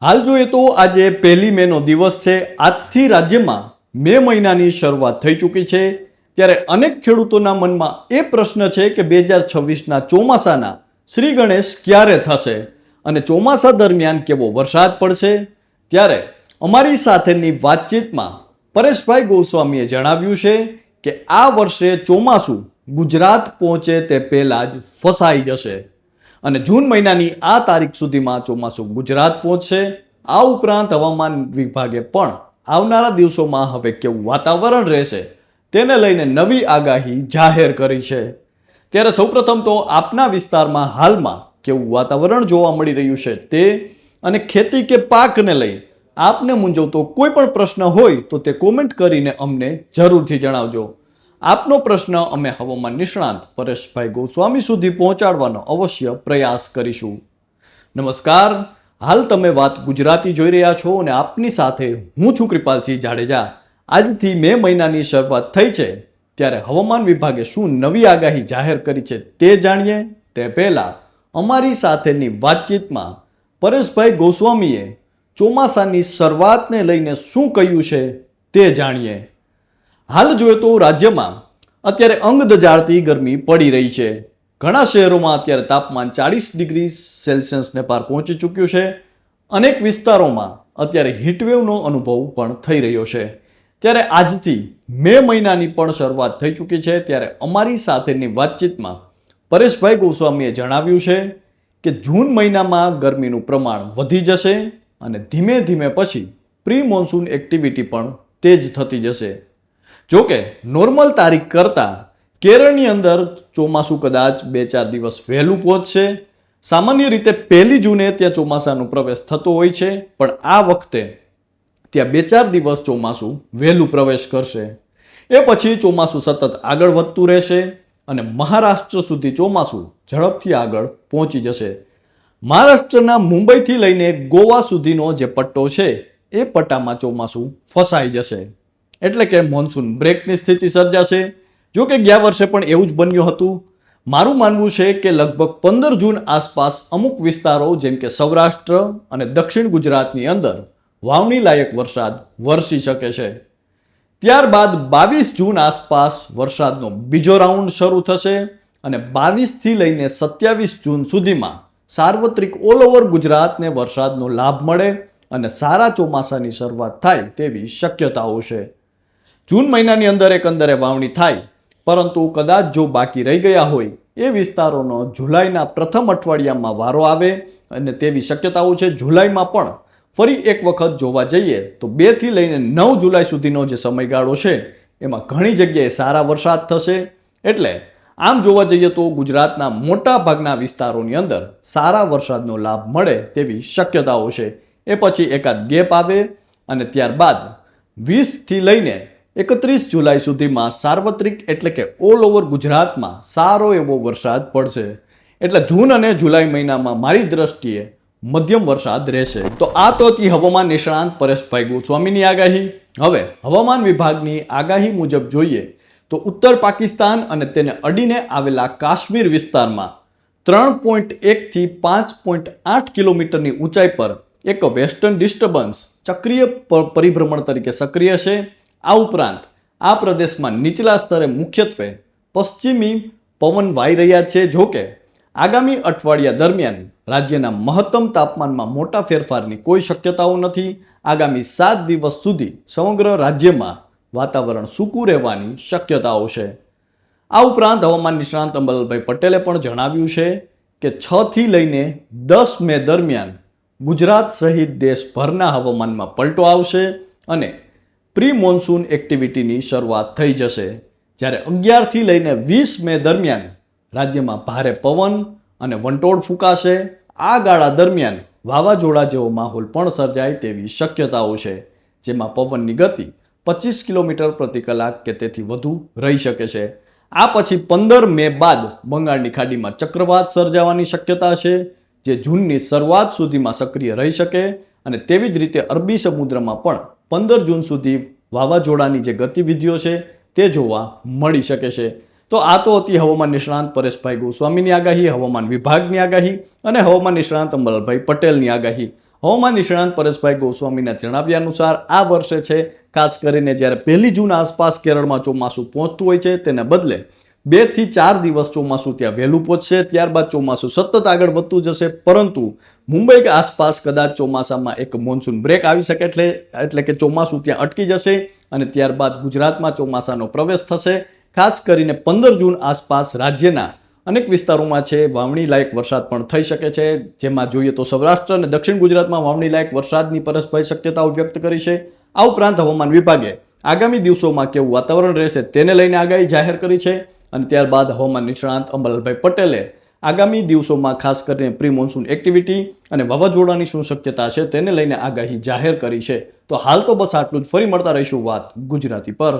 હાલ જોઈએ તો આજે 1 મેનો દિવસ છે। આજથી રાજ્યમાં મે મહિનાની શરૂઆત થઈ ચૂકી છે। ત્યારે અનેક ખેડૂતોના મનમાં એ પ્રશ્ન છે કે 2026ના ચોમાસાના શ્રી ગણેશ ક્યારે થશે અને ચોમાસા દરમિયાન કેવો વરસાદ પડશે। ત્યારે અમારી સાથેની વાતચીતમાં પરેશભાઈ ગોસ્વામીએ જણાવ્યું છે કે આ વર્ષે ચોમાસું ગુજરાત પહોંચે તે પહેલા જ ફસાઈ જશે અને જૂન મહિનાની આ તારીખ સુધીમાં ચોમાસું ગુજરાત પહોંચશે। આ ઉપરાંત હવામાન વિભાગે પણ આવનારા દિવસોમાં હવે કેવું વાતાવરણ રહેશે તેને લઈને નવી આગાહી જાહેર કરી છે। ત્યારે સૌપ્રથમ તો આપના વિસ્તારમાં હાલમાં કેવું વાતાવરણ જોવા મળી રહ્યું છે તે અને ખેતી કે પાકને લઈ આપને મૂંઝવતો કોઈ પણ પ્રશ્ન હોય તો તે કોમેન્ટ કરીને અમને જરૂરથી જણાવજો। આપનો પ્રશ્ન અમે હવામાન નિષ્ણાંત પરેશભાઈ ગોસ્વામી સુધી પહોંચાડવાનો અવશ્ય પ્રયાસ કરીશું। નમસ્કાર, હાલ તમે વાત ગુજરાતી જોઈ રહ્યા છો અને આપની સાથે હું છું કૃપાલસિંહ જાડેજા। આજથી મે મહિનાની શરૂઆત થઈ છે ત્યારે હવામાન વિભાગે શું નવી આગાહી જાહેર કરી છે તે જાણીએ તે પહેલા અમારી સાથેની વાતચીતમાં પરેશભાઈ ગોસ્વામીએ ચોમાસાની શરૂઆતને લઈને શું કહ્યું છે તે જાણીએ। હાલ જોઈએ તો રાજ્યમાં અત્યારે અંગ દજાડતી ગરમી પડી રહી છે। ઘણા શહેરોમાં અત્યારે તાપમાન 40 ડિગ્રી સેલ્સિયસને પાર પહોંચી ચૂક્યું છે। અનેક વિસ્તારોમાં અત્યારે હીટવેવનો અનુભવ પણ થઈ રહ્યો છે। ત્યારે આજથી મે મહિનાની પણ શરૂઆત થઈ ચૂકી છે। ત્યારે અમારી સાથેની વાતચીતમાં પરેશભાઈ ગોસ્વામીએ જણાવ્યું છે કે જૂન મહિનામાં ગરમીનું પ્રમાણ વધી જશે અને ધીમે ધીમે પછી પ્રી મોન્સૂન એક્ટિવિટી પણ તેજ થતી જશે। જોકે નોર્મલ તારીખ કરતાં કેરળની અંદર ચોમાસું કદાચ 2-4 દિવસ વહેલું પહોંચશે। સામાન્ય રીતે 1 જૂને ત્યાં ચોમાસાનો પ્રવેશ થતો હોય છે, પણ આ વખતે ત્યાં 2-4 દિવસ ચોમાસું વહેલું પ્રવેશ કરશે। એ પછી ચોમાસું સતત આગળ વધતું રહેશે અને મહારાષ્ટ્ર સુધી ચોમાસું ઝડપથી આગળ પહોંચી જશે। મહારાષ્ટ્રના મુંબઈથી લઈને ગોવા સુધીનો જે પટ્ટો છે એ પટ્ટામાં ચોમાસું ફસાઈ જશે, એટલે કે મોન્સૂન બ્રેકની સ્થિતિ સર્જાશે। જો કે ગયા વર્ષે પણ એવું જ બન્યું હતું। મારું માનવું છે કે લગભગ 15 જૂન આસપાસ અમુક વિસ્તારો જેમ કે સૌરાષ્ટ્ર અને દક્ષિણ ગુજરાતની અંદર વાવણી લાયક વરસાદ વરસી શકે છે। ત્યારબાદ 22 જૂન આસપાસ વરસાદનો બીજો રાઉન્ડ શરૂ થશે અને 22થી લઈને 27 જૂન સુધીમાં સાર્વત્રિક ઓલ ઓવર ગુજરાતને વરસાદનો લાભ મળે અને સારા ચોમાસાની શરૂઆત થાય તેવી શક્યતાઓ છે। જૂન મહિનાની અંદર એકંદરે વાવણી થાય, પરંતુ કદાચ જો બાકી રહી ગયા હોય એ વિસ્તારોનો જુલાઈના પ્રથમ અઠવાડિયામાં વારો આવે અને તેવી શક્યતાઓ છે। જુલાઈમાં પણ ફરી એક વખત જોવા જઈએ તો 2 થી લઈને 9 જુલાઈ સુધીનો જે સમયગાળો છે એમાં ઘણી જગ્યાએ સારા વરસાદ થશે। એટલે આમ જોવા જઈએ તો ગુજરાતના મોટા ભાગના વિસ્તારોની અંદર સારા વરસાદનો લાભ મળે તેવી શક્યતાઓ છે। એ પછી એકાદ ગેપ આવે અને ત્યારબાદ 20 થી લઈને 31 જુલાઈ સુધીમાં સાર્વત્રિક એટલે કે ઓલ ઓવર ગુજરાતમાં સારો એવો વરસાદ પડશે। એટલે જૂન અને જુલાઈ મહિનામાં મારી દ્રષ્ટિએ મધ્યમ વરસાદ રહેશે। તો આ તો હતી હવામાન નિષ્ણાંત પરેશભાઈ ગોસ્વામીની આગાહી। હવે હવામાન વિભાગની આગાહી મુજબ જોઈએ તો ઉત્તર પાકિસ્તાન અને તેને અડીને આવેલા કાશ્મીર વિસ્તારમાં 3.1 થી 5.8 કિલોમીટરની ઊંચાઈ પર એક વેસ્ટર્ન ડિસ્ટર્બન્સ ચક્રીય પરિભ્રમણ તરીકે સક્રિય છે। આ ઉપરાંત આ પ્રદેશમાં નીચલા સ્તરે મુખ્યત્વે પશ્ચિમી પવન વાઈ રહ્યા છે। જોકે આગામી અઠવાડિયા દરમિયાન રાજ્યના મહત્તમ તાપમાનમાં મોટા ફેરફારની કોઈ શક્યતાઓ નથી। આગામી 7 દિવસ સુધી સમગ્ર રાજ્યમાં વાતાવરણ સૂકું રહેવાની શક્યતાઓ છે। આ ઉપરાંત હવામાન નિષ્ણાંત અંબલભાઈ પટેલે પણ જણાવ્યું છે કે 6 થી લઈને 10 મે દરમિયાન ગુજરાત સહિત દેશભરના હવામાનમાં પલટો આવશે અને પ્રી મોન્સૂન એક્ટિવિટીની શરૂઆત થઈ જશે। જ્યારે 11 થી લઈને 20 મે દરમિયાન રાજ્યમાં ભારે પવન અને વંટોળ ફૂંકાશે। આ ગાળા દરમિયાન વાવાઝોડા જેવો માહોલ પણ સર્જાય તેવી શક્યતાઓ છે, જેમાં પવનની ગતિ 25 કિલોમીટર પ્રતિ કલાક કે તેથી વધુ રહી શકે છે। આ પછી 15 મે બાદ બંગાળની ખાડીમાં ચક્રવાત સર્જાવાની શક્યતા છે, જે જૂનની શરૂઆત સુધીમાં સક્રિય રહી શકે અને તેવી જ રીતે અરબી સમુદ્રમાં પણ 15 જૂન સુધી વાવાઝોડાની જે ગતિવિધિઓ છે તે જોવા મળી શકે છે। તો આ તો હતી હવામાન નિષ્ણાંત પરેશભાઈ ગોસ્વામીની આગાહી, હવામાન વિભાગની આગાહી અને હવામાન નિષ્ણાંત અંબલભાઈ પટેલની આગાહી। હવામાન નિષ્ણાંત પરેશભાઈ ગોસ્વામીના જણાવ્યા અનુસાર આ વર્ષે છે ખાસ કરીને જ્યારે 1 જૂન આસપાસ કેરળમાં ચોમાસું પહોંચતું હોય છે તેને બદલે 2 થી 4 દિવસ ચોમાસું ત્યાં વહેલું પહોંચશે. ત્યારબાદ ચોમાસું સતત આગળ વધતું જશે, પરંતુ મુંબઈ આસપાસ કદાચ ચોમાસામાં એક મોન્સૂન બ્રેક આવી શકે, એટલે કે ચોમાસું ત્યાં અટકી જશે અને ત્યારબાદ ગુજરાતમાં ચોમાસાનો પ્રવેશ થશે. ખાસ કરીને 15 જૂન આસપાસ રાજ્યના અનેક વિસ્તારોમાં છે વાવણી લાયક વરસાદ પણ થઈ શકે છે. જેમાં જોઈએ તો સૌરાષ્ટ્ર અને દક્ષિણ ગુજરાતમાં વાવણી લાયક વરસાદની પરેશભાઈ શક્યતાઓ વ્યક્ત કરી છે. આ ઉપરાંત હવામાન વિભાગે આગામી દિવસોમાં કેવું વાતાવરણ રહેશે તેને લઈને આગાહી જાહેર કરી છે. અને ત્યારબાદ હવામાન નિષ્ણાંત અંબાલાલભાઈ પટેલે આગામી દિવસોમાં ખાસ કરીને પ્રી મોન્સૂન એક્ટિવિટી અને વાવાઝોડાની શું શક્યતા છે તેને લઈને આગાહી જાહેર કરી છે. તો હાલ તો બસ આટલું જ. ફરી મળતા રહીશું વાત ગુજરાતી પર.